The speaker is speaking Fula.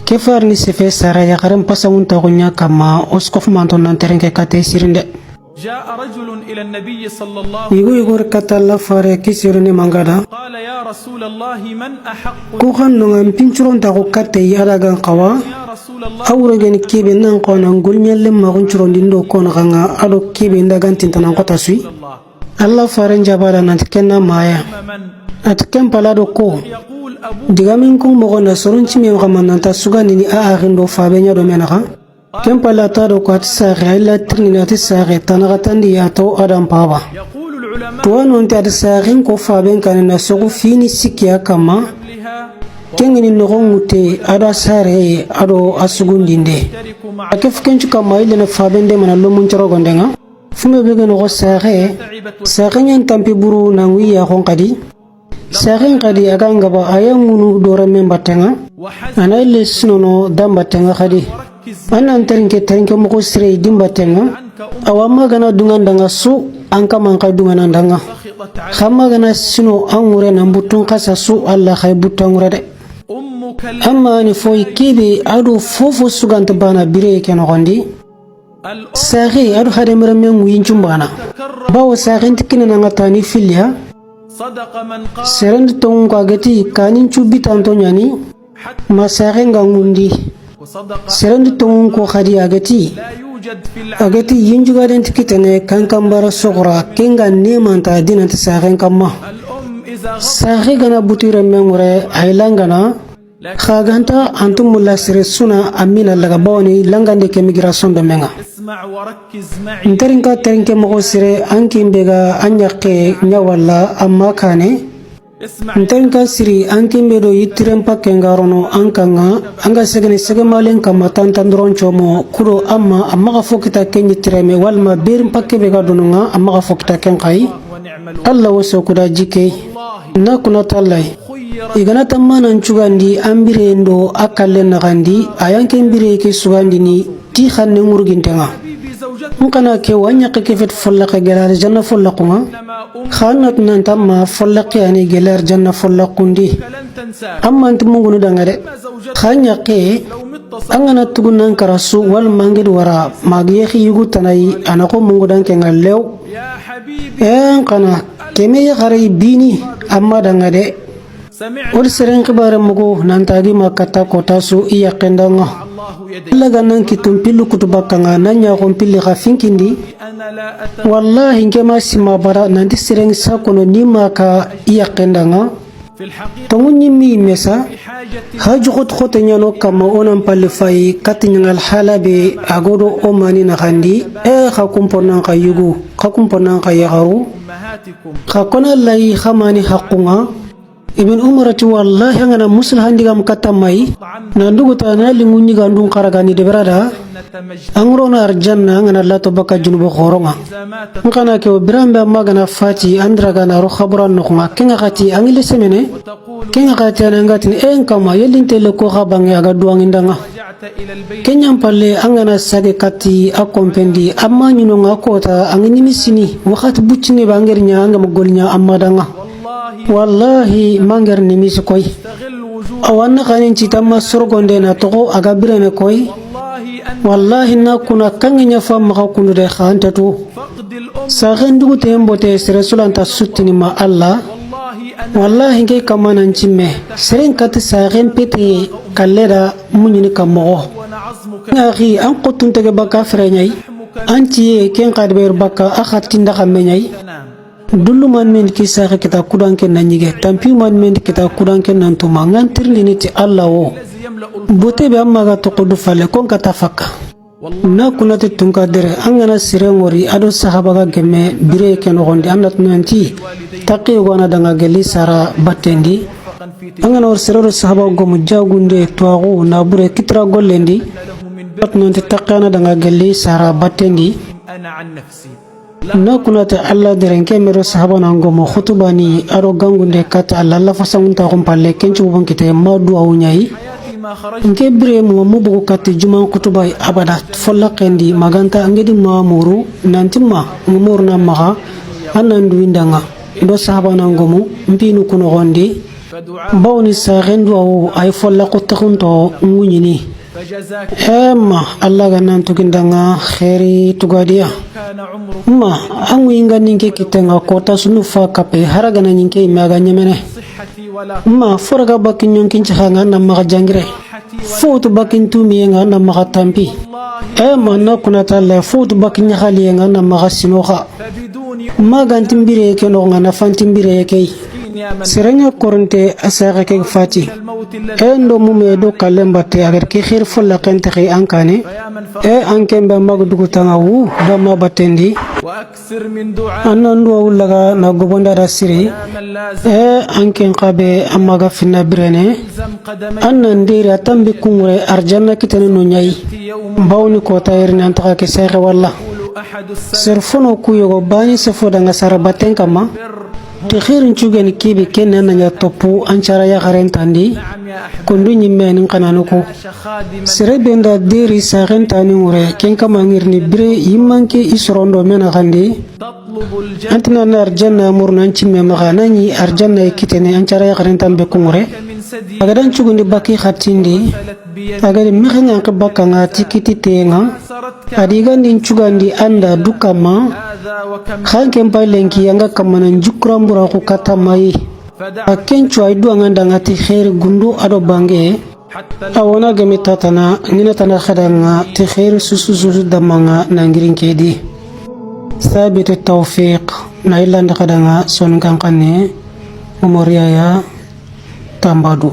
kefar ni sefe sara ya garan pasangun ta kunya kama oskof manton nan terenke kate sirinde جاء رجل إلى النبي صلى الله يقول كتلا فاره كسرني مانغادا قال يا رسول الله من أحق ko kan no ngam pinchuron ta ko katte yara gan qawa يا رسول الله awregen kibe nan ko nan gulnyelle ma gunchuron dindo ko na ganga ado kibe ndagan tintanan ko tasui الله Allah faren jabala nan kenna maya من atkem palado ko يقول أبو digamin ko mo na sorunci me ngam ta sugani ni a agindo fabenya do menaka kem palata do ko atsare illa trinina tsare tanagatan ya to adam paba يقول العلماء to non ta tsare ko faben kan na sogo fini sikia kama لها kengini nogongute ada sare ado asugundinde ترك مع akef kenchu kama ile na fabende mana lo munchoro gondenga fume bege no sare تعبت sare nyan tampi buru na wiya kon kadi sare kadi aganga ba ayangunu dora membatenga وحزن ana ile sinono dambatenga kadi وركز anan terinke mo ko sire dimbatenga عنك awama gana dungandanga su anka manka dungandanga سخطت عنك khamma gana sino angure na mbutun kasa su Allah khay butangure de أمك amma ni foy kibe adu fofo suganta bana bire ken gondi الأم sari adu hade meramen winchumbana تكرر bawo sari tikina nga tani filia صدق من قال serend tong ko gati kanin chubi tanto nyani حتى ma sari ngundi وصدق serend tong ko khadi agati لا يوجد في agati yinjuga den tikitene kankambara sogora kenga nemanta dinanta sari kamma الأم إذا غضب sari gana butire memure ailangana لكن khaganta antum mulla sire suna amina laga bawni langande ke migration do menga اسمع وركز معي ntarinka terinke mo sire ankin bega anyake nyawalla amma kane اسمع ntarinka siri ankin bedo yitirem pakengarono ankanga anga sege malen kama tantandron chomo kudo amma ga fokita kenyi tireme walma berim pakke bega donunga amma ga fokita ken kai ونعم الوالد Allah waso kuda jike والله na kuna tallai خير igana tammanan cugandi ambire ndo akalle nagandi ayanke mbire ke sugandi ni ti khanne murgintenga حبيبي زوجتك nkana ke wanya ke fet follaqa gelar janna follaqunga إنما أمك khanat nan tamma follaqi ani gelar janna follaqundi لن تنساك amma antumungunu dangade ما زوجتك khanya ke لو مت angana tugunan karasu wal mangid wara magiyehi yugu tanai anako mungudan ke ngalew يا حبيبي en kana keme gare bini amma dangade سمعت ol seren kibare mugo nantagi makata kota su iya kendanga الله يدي Allah ganan kitum pillu kutubakanga nanya kon pilli khafinkindi أنا لا wallahi ngema sima bara nanti seren sakono nimaka iya kendanga في الحقيقة tongunyi mi mesa بحاجة haju khote nyano kama onan palle fay katingal halabe agodo o mani na khandi khakumponan khayugo khakumponan khayagaru أمهاتكم khakona lay khamani haqqunga ibn umar tu wallahi ngana musul handigam katamai طعن nandugo tana lingunyi gandung karagani de berada نتمجد angrona arjanna ngana lato baka junubo khoronga إذا مات ngana ke birambe magana fati andraga na ro khabran no nga kenga kati angile semene وتقول kenga kati anangatin en kama yelinte le ko khabange aga duangindanga رجعت إلى البيت kenyam palle angana sage kati akompendi amma nyuno nga kota angini misini wakati buccine bangernya anga mogolnya amma danga والله wallahi manger nimisi koy استغل وجود awanna kanin citamma sorgonde na togo aga birene koy والله أن wallahi na kuna kangenya fam ka kunu de khantatu فقد الأم sagendu tembote sere sulanta sutini ma Allah والله أن wallahi nge kamana cimme seren kat sagen pete kalleda munyini kamo وأنا عظمك ngaki an qutun tege baka frenyai لحمك anti ken qadber baka akhatinda kamenyai تنام dullu man men ki saxe kita kudanke nanyige tampi man men kita kudanke nantuma ngantirni niti Allah wo الذي يملأ bote be amma ga to kudu fale kon kata fakka والله na kunati tunka dere angana sire ngori ado sahaba ga gemme bire ken gondi amnat nanti taqi gona danga geli sara battendi فقا في angana or sire sahaba go mu jagunde toago na bure kitra gollendi له من بر nanti taqana danga geli sara battendi أنا عن نفسي na kunati Allah dere nke mero sahaba na ngo mo khutubani aro gangunde kat Allah fasangunta ko palle kencu bon kite ma duwa nyai حياتي ما خرجت nke bire mo mubugo katti juma kutubai abada folla kendi maganta angedi mamuru nantima ngumur na maha anandu indanga do sahaba na ngomu mpinu kuno gondi فدعاء bawni saxen duwawu ay folla quttaxunto nguñini فجزاك ma allah ga nan tugindanga khairi tugadiya كان عمرك ma angu inga ninke kitenga kota sunu fa kape haraga na ninke imaga nyemene صحتي ولا ma foraga bakin nyonkin changa na maga jangire صحتي fotu bakin tumiyenga na maga tampi والله ma na kunata la fotu bakin nyaliyenga na maga sinoxa فبدون magantimbire ke no ngana fantimbire ke يقين يا من sirenya korante asaga ke fati الموت الذي endo mume do kalembate agar ki khir folla kente khi ankane فيا من فقد ankembe magdugu tanga wu dama batendi وأكثر من دعاء anandu wulaga na gobonda rasiri يا من لازم anken qabe amaga finna birene قدمي annan dira tambi kumure arjanna kitene no nyai يوم bawni ko tayirni antaka ke sekhe walla يقول أحد السلف serfono kuyogo bani sefo danga sarabaten kama te khirin chugeni kibi kenna nanya topu anchara ya garentandi نعم يا أحباب kondu nyimen kananuko عاش خادما serebenda deri sarentani ngure ken kama ngirni bire yimanke isrondo mena gandi تطلب الجنة antina na arjanna murnan chimme magana ni arjanna kitene anchara ya garentan be kungure من سدي agadan chugundi baki khatindi فلت بيد agadi mekhenga ke bakanga tikiti tenga سرتك adigandi chugandi anda dukama هذا وكم khanken pailenki yanga kamana jukrambura ku katamai فدع akenchu ay duanga dangati khair gundu ado bange حتى awana gami tatana ngina tana khadanga ti khair susu damanga nangirin kedi ثابت التوفيق na ilanda khadanga son kankane umoriya ya tambadu